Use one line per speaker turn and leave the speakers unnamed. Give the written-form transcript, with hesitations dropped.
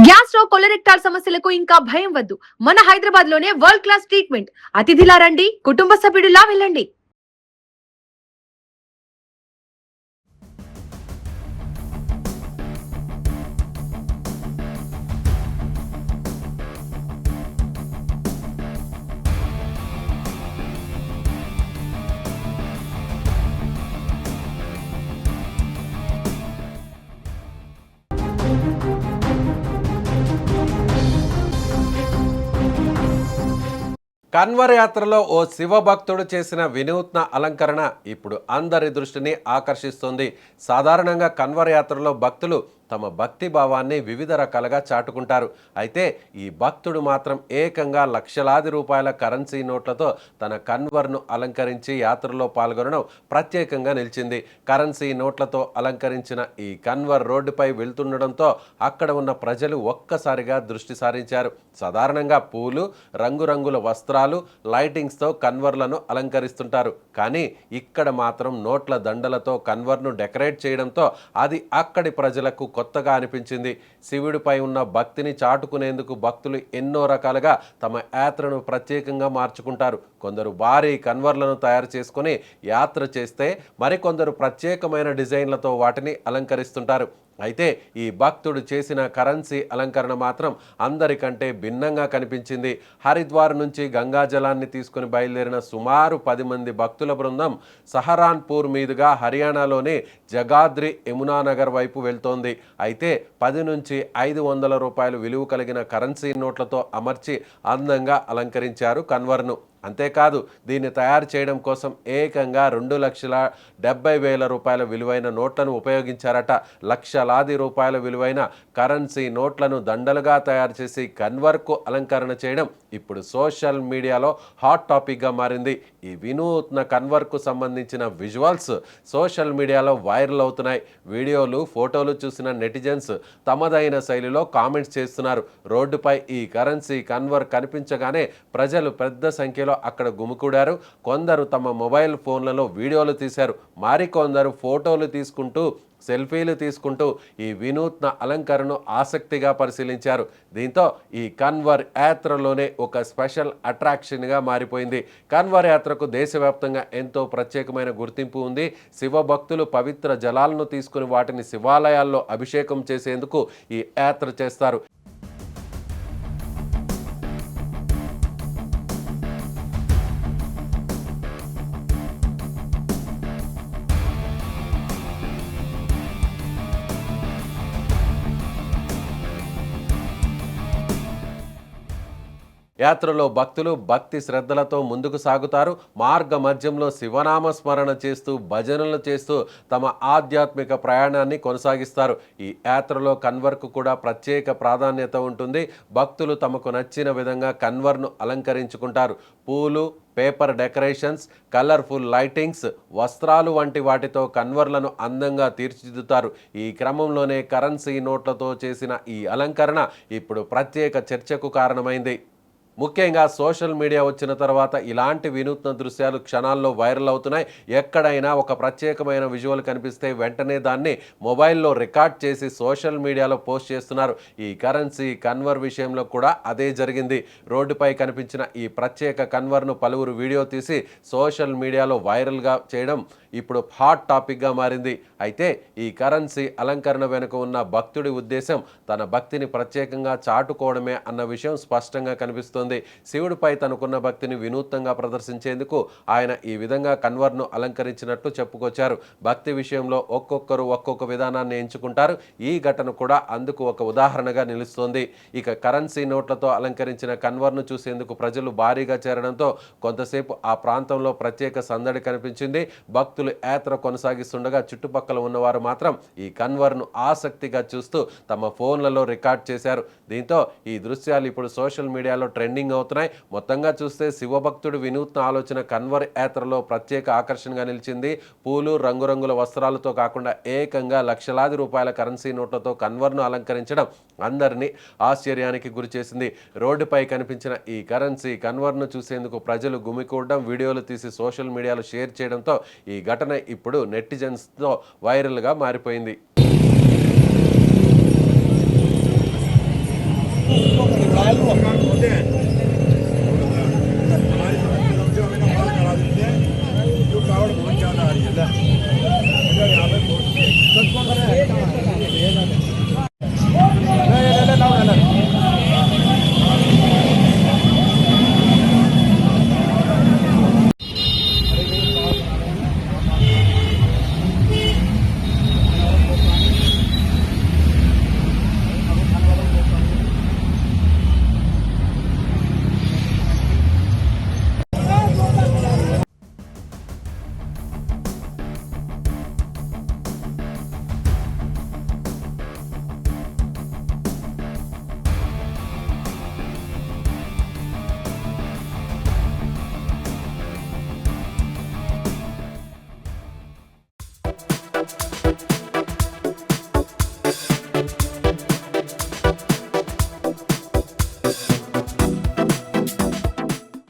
Gas stove కొలరెక్టాల్ సమస్యలకు ఇంకా భయం వద్దు. మన హైదరాబాద్ లోనే వరల్డ్ క్లాస్ ట్రీట్మెంట్. అతిథిలా రండి, కుటుంబ సభ్యుడిలా వెళ్ళండి.
కన్వర్ యాత్రలో ఓ శివభక్తుడు చేసిన వినూత్న అలంకరణ ఇప్పుడు అందరి దృష్టిని ఆకర్షిస్తుంది. సాధారణంగా కన్వర్ యాత్రలో భక్తులు తమ భక్తి భావాన్ని వివిధ రకాలుగా చాటుకుంటారు. అయితే ఈ భక్తుడు మాత్రం ఏకంగా లక్షలాది రూపాయల కరెన్సీ నోట్లతో తన కన్వర్ను అలంకరించి యాత్రలో పాల్గొనడం ప్రత్యేకంగా నిలిచింది. కరెన్సీ నోట్లతో అలంకరించిన ఈ కన్వర్ రోడ్డుపై వెళ్తుండడంతో అక్కడ ఉన్న ప్రజలు ఒక్కసారిగా దృష్టి సారించారు. సాధారణంగా పూలు, రంగురంగుల వస్త్రాలు, లైటింగ్స్తో కన్వర్లను అలంకరిస్తుంటారు. కానీ ఇక్కడ మాత్రం నోట్ల దండలతో కన్వర్ను డెకరేట్ చేయడంతో అది అక్కడి ప్రజలకు కొత్తగా అనిపించింది. శివుడిపై ఉన్న భక్తిని చాటుకునేందుకు భక్తులు ఎన్నో రకాలుగా తమ యాత్రను ప్రత్యేకంగా మార్చుకుంటారు. కొందరు భారీ కన్వర్లను తయారు చేసుకుని యాత్ర చేస్తే మరికొందరు ప్రత్యేకమైన డిజైన్లతో వాటిని అలంకరిస్తుంటారు. అయితే ఈ భక్తుడు చేసిన కరెన్సీ అలంకరణ మాత్రం అందరికంటే భిన్నంగా కనిపించింది. హరిద్వార్ నుంచి గంగా జలాన్ని తీసుకుని బయలుదేరిన సుమారు 10 మంది భక్తుల బృందం సహరాన్పూర్ మీదుగా హర్యానాలోని జగాద్రి యమునానగర్ వైపు వెళ్తోంది. అయితే 10 నుంచి 500 రూపాయలు విలువ కలిగిన కరెన్సీ నోట్లతో అమర్చి అందంగా అలంకరించారు కన్వర్ను. అంతేకాదు దీన్ని తయారు చేయడం కోసం ఏకంగా 2,70,000 రూపాయల విలువైన నోట్లను ఉపయోగించారట. లక్షలాది రూపాయల విలువైన కరెన్సీ నోట్లను దండలుగా తయారు చేసి కన్వర్కు అలంకరణ చేయడం ఇప్పుడు సోషల్ మీడియాలో హాట్ టాపిక్గా మారింది. ఈ వినూత్న కన్వర్కు సంబంధించిన విజువల్స్ సోషల్ మీడియాలో వైరల్ అవుతున్నాయి. వీడియోలు, ఫోటోలు చూసిన నెటిజన్స్ తమదైన శైలిలో కామెంట్స్ చేస్తున్నారు. రోడ్డుపై ఈ కరెన్సీ కన్వర్ కనిపించగానే ప్రజలు పెద్ద సంఖ్యలో అక్కడ గుమికూడారు. కొందరు తమ మొబైల్ ఫోన్లలో వీడియోలు తీశారు. మరికొందరు ఫోటోలు తీసుకుంటూ, సెల్ఫీలు తీసుకుంటూ ఈ వినూత్న అలంకరణను ఆసక్తిగా పరిశీలించారు. దీంతో ఈ కన్వర్ యాత్రలోనే ఒక స్పెషల్ అట్రాక్షన్గా మారిపోయింది. కన్వర్ యాత్రకు దేశవ్యాప్తంగా ఎంతో ప్రత్యేకమైన గుర్తింపు ఉంది. శివభక్తులు పవిత్ర జలాలను తీసుకుని వాటిని శివాలయాల్లో అభిషేకం చేసేందుకు ఈ యాత్ర చేస్తారు. యాత్రలో భక్తులు భక్తి శ్రద్ధలతో ముందుకు సాగుతారు. మార్గ మధ్యంలో శివనామ స్మరణ చేస్తూ, భజనలు చేస్తూ తమ ఆధ్యాత్మిక ప్రయాణాన్ని కొనసాగిస్తారు. ఈ యాత్రలో కన్వర్కు కూడా ప్రత్యేక ప్రాధాన్యత ఉంటుంది. భక్తులు తమకు నచ్చిన విధంగా కన్వర్ను అలంకరించుకుంటారు. పూలు, పేపర్ డెకరేషన్స్, కలర్ఫుల్ లైటింగ్స్, వస్త్రాలు వంటి వాటితో కన్వర్లను అందంగా తీర్చిదిద్దుతారు. ఈ క్రమంలోనే కరెన్సీ నోట్లతో చేసిన ఈ అలంకరణ ఇప్పుడు ప్రత్యేక చర్చకు కారణమైంది. ముఖ్యంగా సోషల్ మీడియా వచ్చిన తర్వాత ఇలాంటి వినూత్న దృశ్యాలు క్షణాల్లో వైరల్ అవుతున్నాయి. ఎక్కడైనా ఒక ప్రత్యేకమైన విజువల్ కనిపిస్తే వెంటనే దాన్ని మొబైల్లో రికార్డ్ చేసి సోషల్ మీడియాలో పోస్ట్ చేస్తున్నారు. ఈ కరెన్సీ కన్వర్ విషయంలో కూడా అదే జరిగింది. రోడ్డుపై కనిపించిన ఈ ప్రత్యేక కన్వర్ను పలువురు వీడియో తీసి సోషల్ మీడియాలో వైరల్గా చేయడం ఇప్పుడు హాట్ టాపిక్గా మారింది. అయితే ఈ కరెన్సీ అలంకరణ వెనుక ఉన్న భక్తుడి ఉద్దేశం తన భక్తిని ప్రత్యేకంగా చాటుకోవడమే అన్న విషయం స్పష్టంగా కనిపిస్తోంది. శివుడిపై తనకున్న భక్తిని వినూత్నంగా ప్రదర్శించేందుకు ఆయన ఈ విధంగా కన్వర్ను అలంకరించినట్లు చెప్పుకొచ్చారు. భక్తి విషయంలో ఒక్కొక్కరు ఒక్కొక్క విధానాన్ని ఎంచుకుంటారు. ఈ ఘటన కూడా అందుకు ఒక ఉదాహరణగా నిలుస్తోంది. ఇక కరెన్సీ నోట్లతో అలంకరించిన కన్వర్ను చూసేందుకు ప్రజలు భారీగా చేరడంతో కొంతసేపు ఆ ప్రాంతంలో ప్రత్యేక సందడి కనిపించింది. భక్తులు యాత్ర కొనసాగిస్తుండగా చుట్టుపక్కల ఉన్నవారు మాత్రం ఈ కన్వర్ను ఆసక్తిగా చూస్తూ తమ ఫోన్లలో రికార్డ్ చేశారు. దీంతో ఈ దృశ్యాలు ఇప్పుడు సోషల్ మీడియాలో ట్రెండింగ్ అవుతున్నాయి. మొత్తంగా చూస్తే శివభక్తుడు వినూత్న ఆలోచన కన్వర్ యాత్రలో ప్రత్యేక ఆకర్షణగా నిలిచింది. పూలు, రంగురంగుల వస్త్రాలతో కాకుండా ఏకంగా లక్షలాది రూపాయల కరెన్సీ నోట్లతో కన్వర్ను అలంకరించడం అందరినీ ఆశ్చర్యానికి గురిచేసింది. రోడ్డుపై కనిపించిన ఈ కరెన్సీ కన్వర్ను చూసేందుకు ప్రజలు గుమికూడడం, వీడియోలు తీసి సోషల్ మీడియాలో షేర్ చేయడంతో ఈ ఘటన ఇప్పుడు నెటిజన్స్తో వైరల్గా మారిపోయింది.